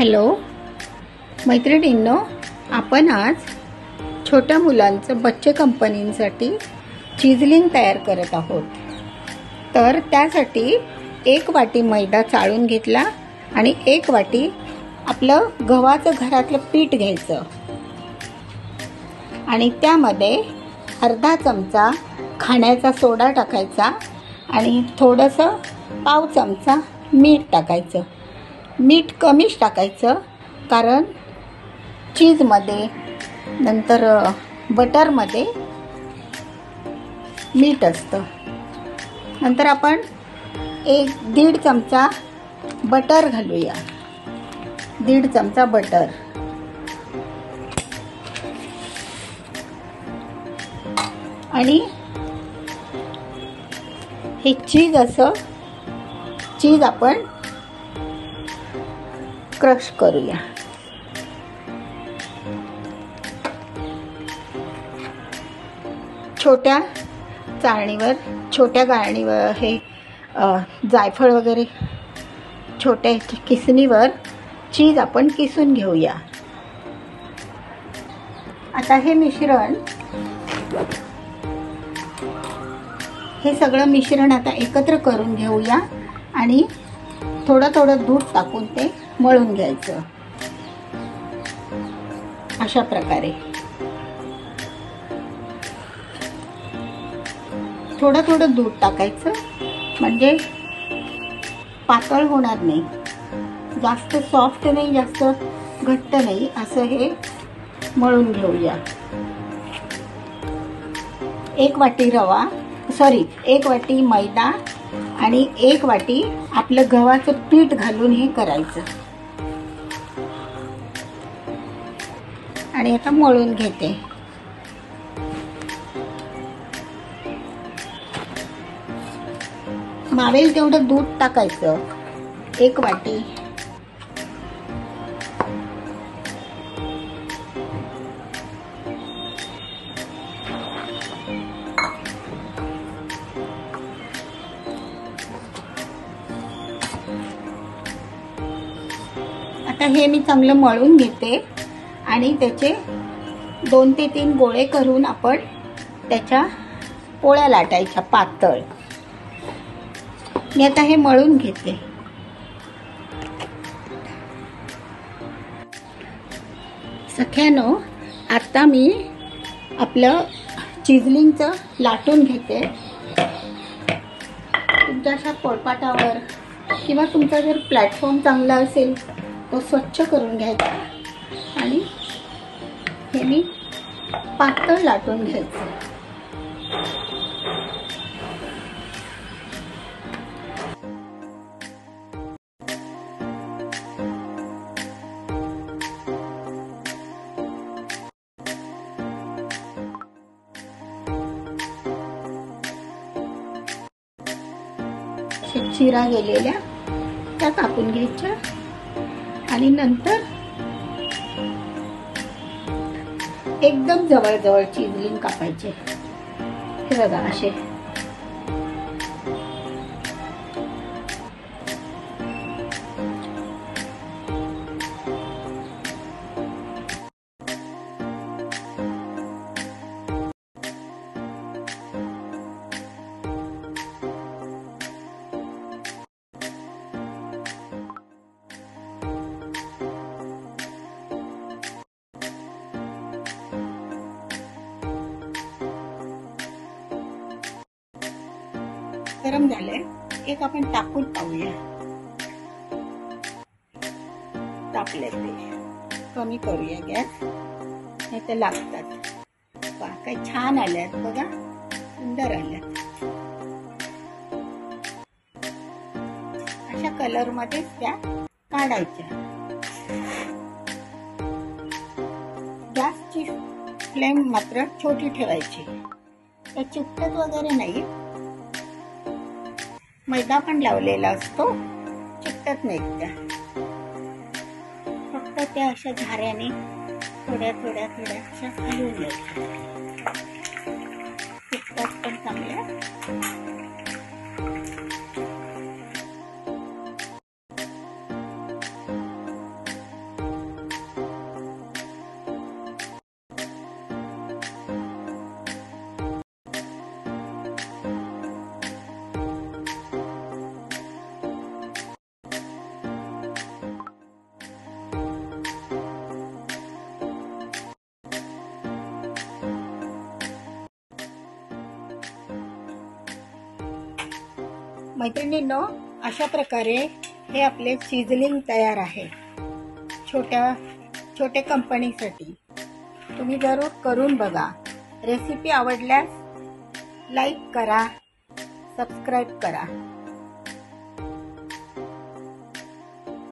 Hello मैत्रिणींनो, आपण आज छोट्या मुलांचं बच्चे कंपनींसाठी चिझलिंग तयार करत आहोत। तर त्यासाठी 1 वाटी मैदा चाळून घेतला आणि 1 वाटी आपलं गव्हाचं घरातलं पीठ घ्यायचं आणि त्यामध्ये अर्धा चमचा खाण्याचा सोडा टाकायचा आणि थोडंसं पाव चमचा मीठ टाकायचं। मीठ कमीच टाकायचं कारण चीजमध्ये नंतर बटरमध्ये मीठ असतं। नंतर आपण 1-1.5 चमचा बटर घालूया, 1.5 चमचा बटर आणि हे चीज आपण क्रश करूया। छोट्या चाळणीवर, छोट्या गाळणीवर हे जायफळ वगैरे छोट्या किसणीवर चीज आपण किसून घेऊया। आता हे सगळं मिश्रण आता एकत्र करून घेऊया आणि थोडं दूध टाकून ते मळून घ्यायचं। अशा प्रकारे थोडं दूध टाकायचं म्हणजे पातळ होणार नाही, जास्त सॉफ्ट नाही जास्त घट्ट नाही, असं हे मळून घेऊया। 1 वाटी मैदा आणि 1 वाटी आपलं गव्हाचं पीठ घालून हे करायचं आणि आता मळून घेते। मावेल तेवढं दूध टाकायचं, 1 वाटी आता हे मी चांगलं मळून घेते आणि त्याचे 2 ते 3 गोळे करून आपण त्याच्या पोळ्या लाटायच्या पातळ। मी आता हे मळून घेते। सख्यानो, आता मी आपलं चिझलिंगचं लाटून घेते। तुमच्या अशा पोळपाटावर किंवा तुमचा जर प्लॅटफॉर्म चांगला असेल तो स्वच्छ करून घ्यायचा आणि हे मी पातळ लाटून घ्यायचं। चिरा गेलेल्या त्या कापून घ्यायच्या आणि नंतर एकदम जवळ चिझलिंग कापायचे। हे बघा असे गरम झालंय, एक आपण टाकून पाहूया। तापले ते कमी करूया गॅस, नाही तर लागतात। काय छान आल्यात बघा, सुंदर आल्यात। अशा कलर मध्ये त्या काढायच्या। गॅसची फ्लेम मात्र छोटी ठेवायची, त्या चिकटत वगैरे नाही। मैदा पण लावलेला असतो, चिकटत नाहीत त्या, फक्त त्या अशा झाऱ्याने थोड्या अशा हलवून घ्यायच्या। चिकटत पण चांगल्या। मैत्रिणींनो, अशा प्रकारे हे आपले चिजलिंग तयार आहे छोट्या कंपनीसाठी. तुम्ही जरूर करून बघा. रेसिपी आवडल्यास लाईक करा, सबस्क्राईब करा.